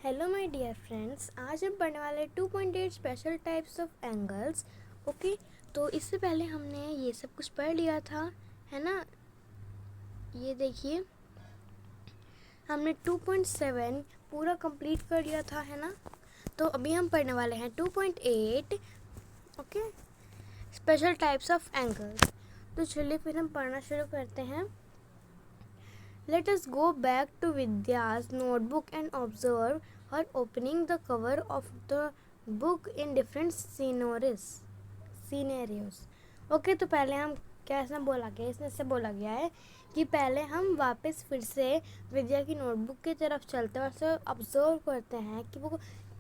Hello my dear friends, आज हम पढ़ने वाले 2.8 special types of angles. Okay, तो इससे पहले हमने ये सब कुछ पढ़ लिया था, है ना। ये देखिए, हमने 2.7 पूरा कंप्लीट कर लिया था, है ना। तो अभी हम पढ़ने वाले हैं 2.8। Okay, special types of angles. तो चलिए फिर हम पढ़ना शुरू करते हैं। Let us go back to Vidya's notebook and observe her opening the cover of the book in different scenarios. Okay, तो पहले हम क्या ऐसा बोला गया, इसमें से बोला गया है कि पहले हम वापस फिर से विद्या की नोटबुक की तरफ चलते हैं और उसे ऑब्जर्व करते हैं कि वो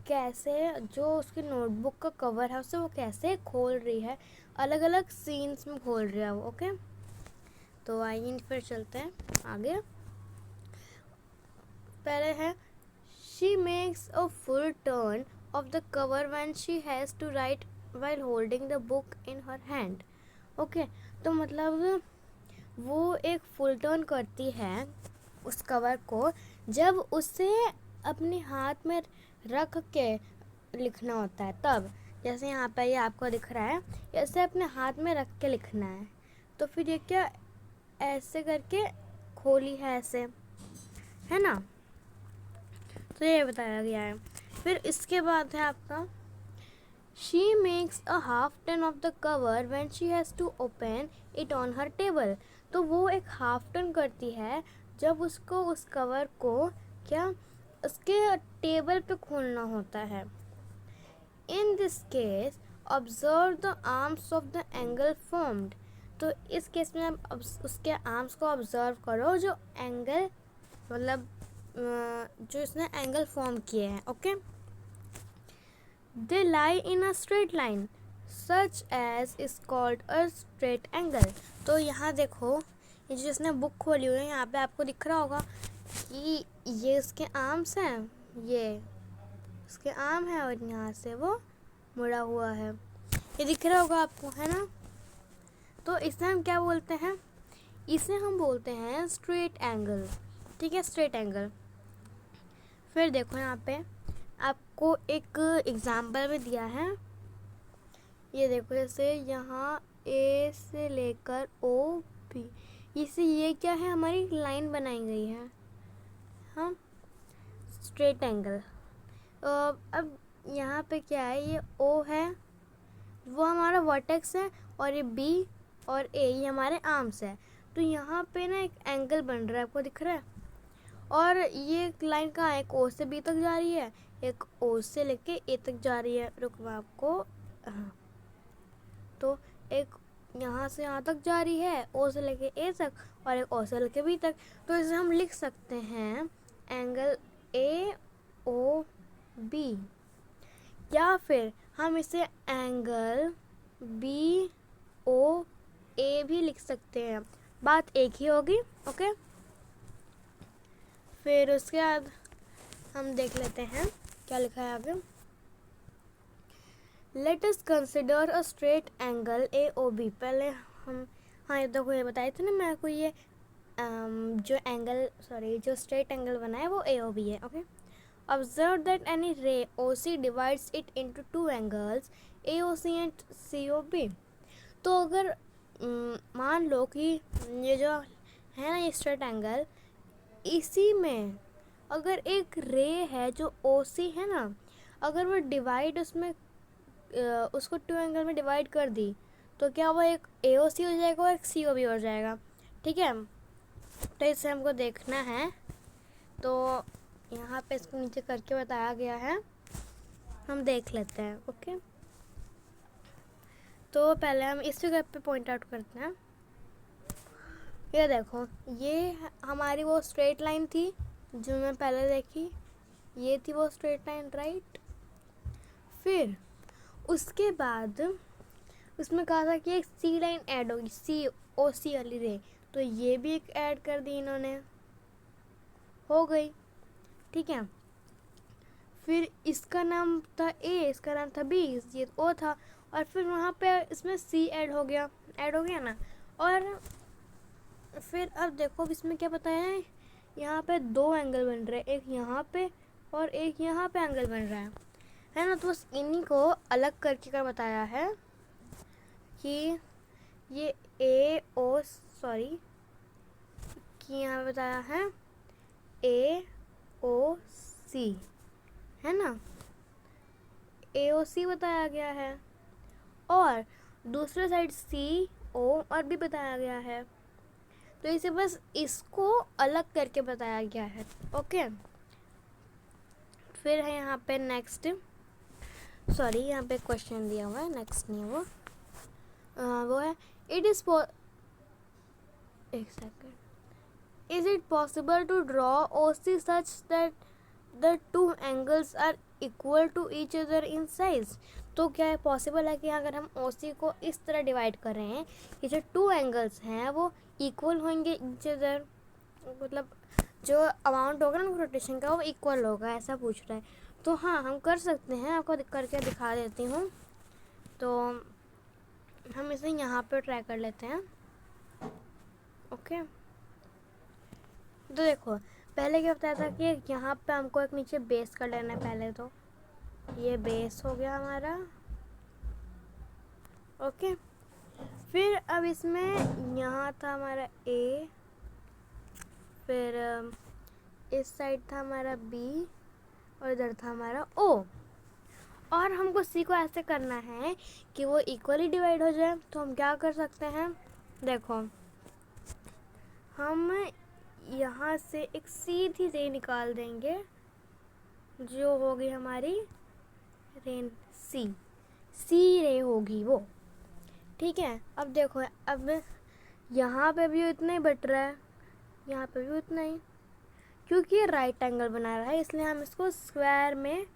कैसे, जो उसकी नोटबुक का कवर है उसे वो कैसे खोल रही है, अलग अलग सीन्स में खोल रही है वो। ओके, तो आइए फिर चलते हैं आगे। पहले है she makes a full turn of the cover when she has to write while holding the book in her hand. Okay, तो मतलब वो एक फुल टर्न करती है उस कवर को जब उसे अपने हाथ में रख के लिखना होता है तब। जैसे यहाँ पे ये आपको दिख रहा है, ऐसे अपने हाथ में रख के लिखना है। तो फिर ये क्या ऐसे करके खोली है, ऐसे, है ना। तो ये बताया गया है। फिर इसके बाद है आपका she makes a half turn of the cover when she has to open it on her table. तो वो एक हाफ टर्न करती है जब उसको उस कवर को क्या उसके टेबल पे खोलना होता है। In this case, observe the arms of the angle formed. तो इस केस में आप उसके आर्म्स को ऑब्जर्व करो जो एंगल मतलब जो इसने एंगल फॉर्म किए हैं। Okay, they lie in a straight line such as is called a straight angle. तो यहाँ देखो, ये जो इसने बुक खोली हुई है, यहाँ पे आपको दिख रहा होगा कि ये इसके आर्म्स हैं, ये इसके आर्म है और यहाँ से वो मुड़ा हुआ है, ये दिख रहा होगा आपको, है ना। तो इसे हम क्या बोलते हैं, इसे हम बोलते हैं स्ट्रेट एंगल। ठीक है, स्ट्रेट एंगल। फिर देखो यहाँ पे आपको एक एग्जाम्पल भी दिया है। ये देखो, जैसे यहाँ ए से लेकर ओ बी, इसे ये क्या है, हमारी लाइन बनाई गई है, हाँ, स्ट्रेट एंगल। अब यहाँ पे क्या है, ये ओ है, वो हमारा वर्टेक्स है, और ये बी और ए ये हमारे आर्म्स है। तो यहाँ पे ना एक एंगल बन रहा है, आपको दिख रहा है। और ये लाइन कहाँ है, एक ओ से बी तक जा रही है, एक ओ से लेके ए तक जा रही है। रुको मैं आपको, हाँ, तो एक यहाँ से यहाँ तक जा रही है, ओ से लेके ए तक, और एक ओ से लेके बी तक। तो इसे हम लिख सकते हैं एंगल ए ओ बी, या फिर हम इसे एंगल बी ओ ए भी लिख सकते हैं, बात एक ही होगी। ओके, फिर उसके बाद हम देख लेते हैं क्या लिखा है आगे। Let us consider a straight angle A O B. पहले हम, हाँ ये देखो, ये बताए थे ना मैं आपको, ये जो स्ट्रेट एंगल बना है वो ए ओ बी है। Okay, observe that any ray O C divides it into two angles A O C and C O B. तो अगर मान लो कि ये जो है ना, ये स्ट्रेट एंगल, इसी में अगर एक रे है जो ओ सी है ना, अगर वो डिवाइड उसमें उसको टू एंगल में डिवाइड कर दी तो क्या वो एक ए ओ सी हो जाएगा और एक सी ओ बी हो जाएगा। ठीक है, तो इसे हमको देखना है। तो यहाँ पे इसको नीचे करके बताया गया है, हम देख लेते हैं। ओके, तो पहले हम इस फिगर पे पॉइंट आउट करते हैं। ये देखो, ये हमारी वो स्ट्रेट लाइन थी जो मैं पहले देखी, ये थी वो स्ट्रेट लाइन, राइट। फिर उसके बाद उसमें कहा था कि एक सी लाइन ऐड होगी, सी ओ सी वाली रे, तो ये भी एक ऐड कर दी इन्होंने, हो गई। ठीक है, फिर इसका नाम था ए, इसका नाम था बी, ये ओ था, और फिर वहाँ पे इसमें सी ऐड हो गया ना। और फिर अब देखो इसमें क्या बताया है, यहाँ पे दो एंगल बन रहे हैं, एक यहाँ पे और एक यहाँ पे एंगल बन रहा है ना। तो बस इन्हीं को अलग करके कर बताया है कि ये ए ओ सॉरी कि यहाँ बताया है ए ओ सी, है ना, ए ओ सी बताया गया है, और दूसरे साइड सी ओ और भी बताया गया है। तो इसे बस इसको अलग करके बताया गया है। ओके, फिर है यहाँ पे नेक्स्ट, सॉरी यहाँ पे क्वेश्चन दिया हुआ है, नेक्स्ट नहीं है वो है इट इज एक second, is it possible to draw O C such that the two angles are equal to each other in size. तो क्या है पॉसिबल है कि अगर हम ओ सी को इस तरह डिवाइड कर रहे हैं कि जो टू एंगल्स हैं वो इक्वल होंगे ईच अदर, मतलब जो अमाउंट होगा ना रोटेशन का वो इक्वल होगा, ऐसा पूछ रहा है। तो हाँ हम कर सकते हैं, आपको करके दिखा देती हूँ। तो हम इसे यहाँ पे ट्राई कर लेते हैं। ओके, तो देखो पहले क्या बताया था कि यहाँ पे हमको एक नीचे बेस कर लेना है। पहले तो ये बेस हो गया हमारा। ओके, फिर अब इसमें यहाँ था हमारा ए, फिर इस साइड था हमारा बी और इधर था हमारा ओ, और हमको सी को ऐसे करना है कि वो इक्वली डिवाइड हो जाए। तो हम क्या कर सकते हैं, देखो हम यहाँ से एक सीधी रे निकाल देंगे जो होगी हमारी रेन सी रे होगी वो, ठीक है। अब देखो अब यहाँ पे भी उतना ही बट रहा है, यहाँ पे भी उतना ही, क्योंकि ये राइट एंगल बना रहा है इसलिए हम इसको स्क्वायर में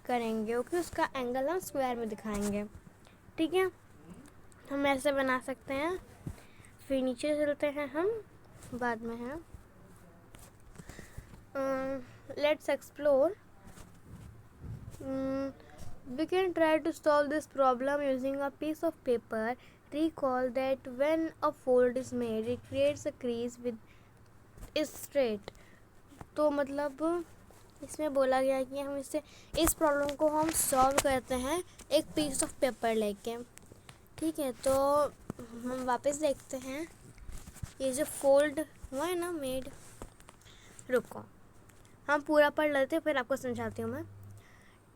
करेंगे, क्योंकि उसका एंगल हम स्क्वायर में दिखाएंगे, ठीक है। हम ऐसे बना सकते हैं। फिर नीचे चलते हैं हम, बाद में है let's explore. We can try to solve this problem using a piece of paper. Recall that when a fold is made, it creates a crease with is straight. तो मतलब इसमें बोला गया कि हम इस प्रॉब्लम को हम सॉल्व करते हैं एक पीस ऑफ पेपर लेके, ठीक है। तो हम वापस देखते हैं ये जो फोल्ड हुआ है ना मेड, रुको हम पूरा पढ़ लेते हैं फिर आपको समझाती हूँ मैं।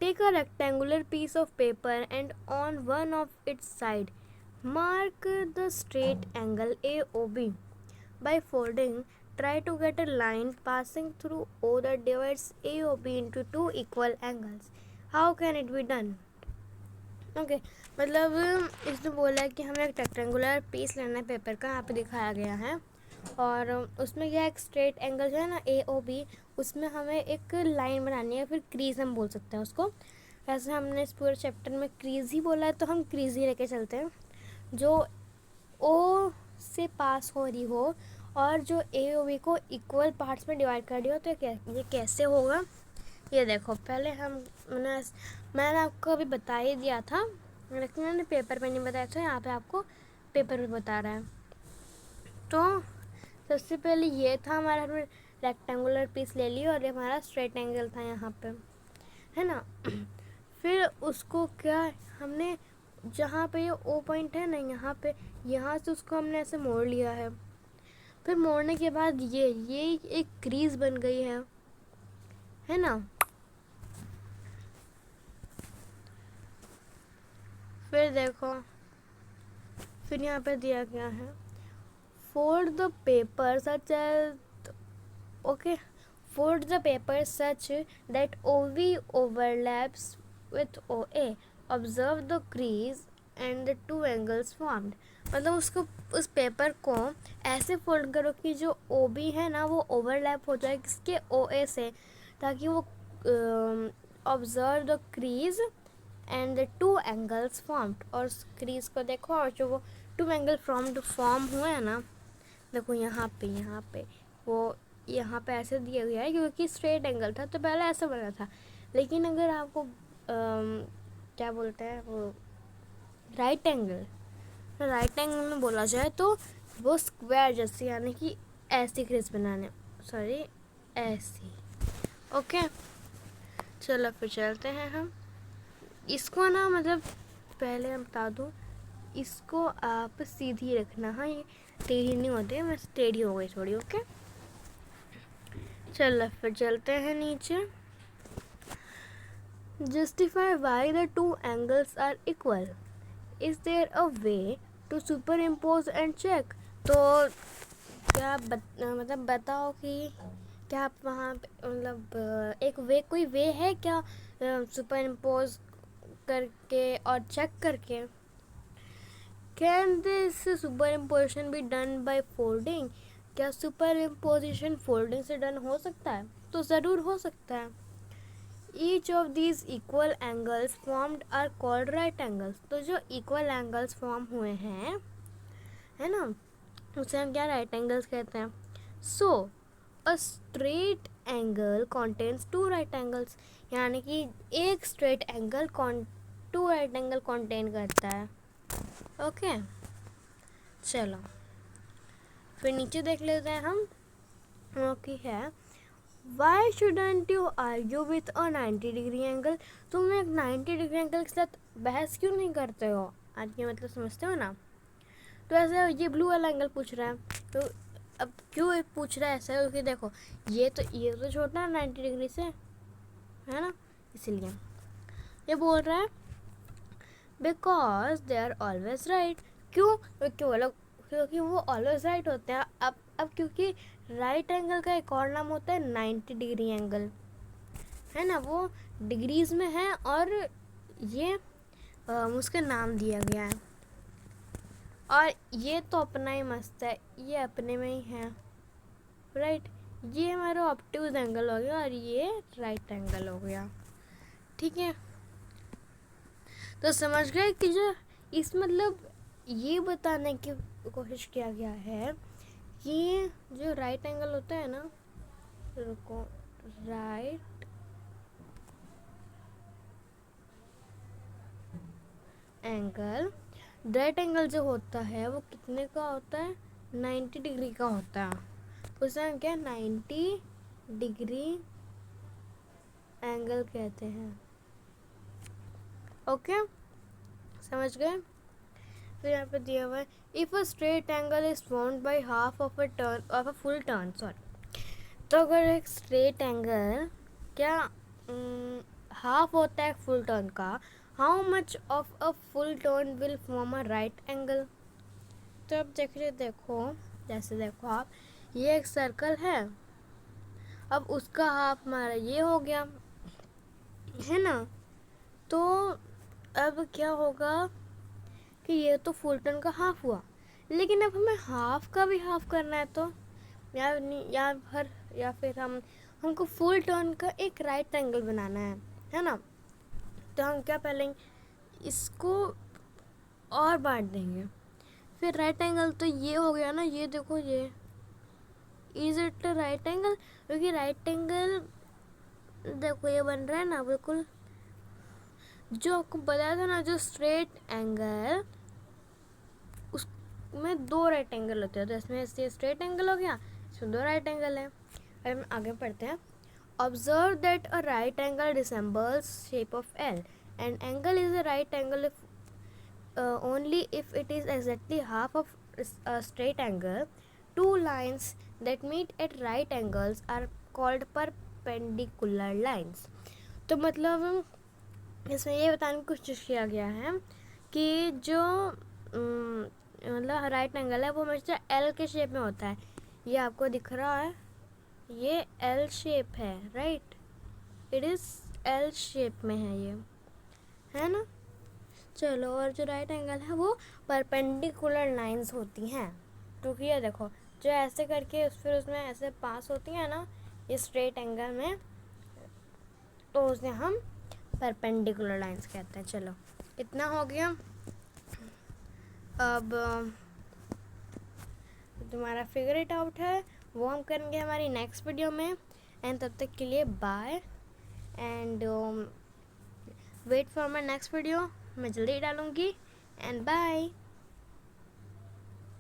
Take a rectangular piece of paper and on one of its side mark the straight angle AOB. By folding, try to get a line passing through O that divides AOB into two equal angles. How can it be done? Okay, मतलब इसमें बोला है कि हमें एक rectangular piece लेना है paper का, यहाँ पे दिखाया गया है, और उसमें क्या एक स्ट्रेट एंगल जो है ना AOB, उसमें हमें एक लाइन बनानी है, फिर क्रीज हम बोल सकते हैं उसको। वैसे हमने इस पूरे चैप्टर में क्रीज ही बोला है तो हम क्रीज ही लेके चलते हैं, जो O से पास हो रही हो और जो AOB को इक्वल पार्ट्स में डिवाइड कर रही हो। तो ये कैसे होगा, ये देखो पहले मैंने आपको अभी बता ही दिया था, लेकिन मैंने पेपर पे नहीं बताया था, यहाँ पे आपको पेपर पे बता रहा है। तो सबसे पहले ये था हमारा, हमने रेक्टेंगुलर पीस ले लिया और ये हमारा स्ट्रेट एंगल था यहाँ पे, है ना। फिर उसको क्या हमने जहाँ पे ये ओ पॉइंट है ना, यहाँ से उसको हमने ऐसे मोड़ लिया है। फिर मोड़ने के बाद ये एक क्रीज बन गई है ना। फिर देखो फिर यहाँ पे दिया गया है fold the paper such that OB overlaps with OA. Observe the crease and the two angles formed. मतलब उस पेपर को ऐसे फोल्ड करो कि जो OB है ना वो ओवरलैप हो जाए किसके OA से, ताकि वो observe the crease and the two angles formed, और क्रीज को देखो और जो वो टू एंगल फॉर्म हुए हैं ना, देखो यहाँ पे वो यहाँ पे ऐसे दिया गया है क्योंकि स्ट्रेट एंगल था तो पहले ऐसा बना था। लेकिन अगर आपको क्या बोलते हैं वो राइट एंगल में बोला जाए तो वो स्क्वायर जैसे, यानी कि ऐसी क्रीज बनाने, ऐसी। ओके, चलो फिर चलते हैं हम इसको ना, मतलब पहले हम बता दूँ, इसको आप सीधी रखना। हाँ, ये टेढ़ी नहीं होती है, मैं टेढ़ी हो गई थोड़ी। ओके, चलो फिर चलते हैं नीचे। Justify why the two angles are equal, is there a way to superimpose and check. तो क्या आप मतलब बताओ कि क्या आप वहाँ पे मतलब एक वे, कोई वे है क्या सुपर इम्पोज करके और चेक करके? Can this superimposition be done by folding? क्या सुपर इम्पोजिशन फोल्डिंग से डन हो सकता है? तो ज़रूर हो सकता है। Each of these equal angles formed are called right angles. तो जो इक्वल एंगल्स फॉर्म हुए हैं, है ना, उसे हम क्या राइट एंगल्स कहते हैं। So a straight angle contains two right angles, यानी कि एक straight angle two right angle contain करता है। ओके, चलो फिर नीचे देख लेते हैं हम। ओके है, why shouldn't you argue with a 90 degree angle? तुम एक 90 डिग्री एंगल के साथ बहस क्यों नहीं करते हो? आज ये मतलब समझते हो ना। तो ऐसे ये ब्लू वाला एंगल पूछ रहा है, तो अब क्यों पूछ रहा है ऐसा? क्योंकि देखो ये तो छोटा है 90 डिग्री से, है ना, इसीलिए ये बोल रहा है because they are always right. क्यों? क्यों बोलो? क्योंकि वो ऑलवेज राइट होते हैं। अब क्योंकि राइट एंगल का एक और नाम होता है 90 डिग्री एंगल, है ना, वो डिग्रीज में है और ये उसका नाम दिया गया है। और ये तो अपना ही मस्त है, ये अपने में ही है, राइट। ये हमारा ऑब्ट्यूज एंगल हो गया और ये राइट एंगल हो गया, ठीक है। तो समझ गए कि जो इस मतलब ये बताने की कोशिश किया गया है कि जो राइट एंगल होता है ना, रुको, राइट एंगल, राइट एंगल जो होता है वो कितने का होता है? 90 डिग्री का होता है। उसे हम क्या 90 डिग्री एंगल कहते हैं। ओके, समझ गए। फिर यहाँ पे दिया हुआ है if a straight angle is found by half of a full turn, sorry. तो अगर एक स्ट्रेट एंगल क्या हाफ होता है फुल टर्न का, how much of a full turn will form a right angle? तो अब देखो, जैसे देखो आप, ये एक सर्कल है, अब उसका हाफ हमारा ये हो गया, है ना। तो अब क्या होगा कि ये तो फुल टर्न का हाफ हुआ, लेकिन अब हमें हाफ का भी हाफ करना है, तो या फिर हमको फुल टर्न का एक राइट एंगल बनाना है ना। तो हम क्या पहले इसको और बांट देंगे, फिर राइट एंगल तो ये हो गया ना, ये देखो, ये इज इट राइट एंगल? क्योंकि राइट एंगल देखो ये बन रहा है ना, बिल्कुल जो आपको बताया था ना, जो स्ट्रेट एंगल उसमें दो राइट एंगल होते हैं। तो इसमें ये स्ट्रेट एंगल हो गया, इसमें दो राइट एंगल है। अब हम आगे पढ़ते हैं। Observe that a right angle resembles shape of L and angle is a right angle only if it is exactly half of a straight angle. Two lines that meet at right angles are called perpendicular lines. तो मतलब इसमें ये बताने की कोशिश किया गया है कि जो मतलब राइट एंगल है वो हमेशा एल के शेप में होता है। ये आपको दिख रहा है, ये एल शेप है, right, it is L shape में है ये, है ना। चलो, और जो राइट एंगल है वो परपेंडिकुलर लाइंस होती हैं, क्योंकि ये देखो जो ऐसे करके फिर उसमें ऐसे पास होती हैं ना ये स्ट्रेट एंगल में, तो उसे हम परपेंडिकुलर लाइंस कहते हैं। चलो इतना हो गया। अब तुम्हारा फिगर इट आउट है वो हम करेंगे हमारी नेक्स्ट वीडियो में। एंड तब तक के लिए bye and wait for my next video, मैं जल्दी डालूँगी। And bye.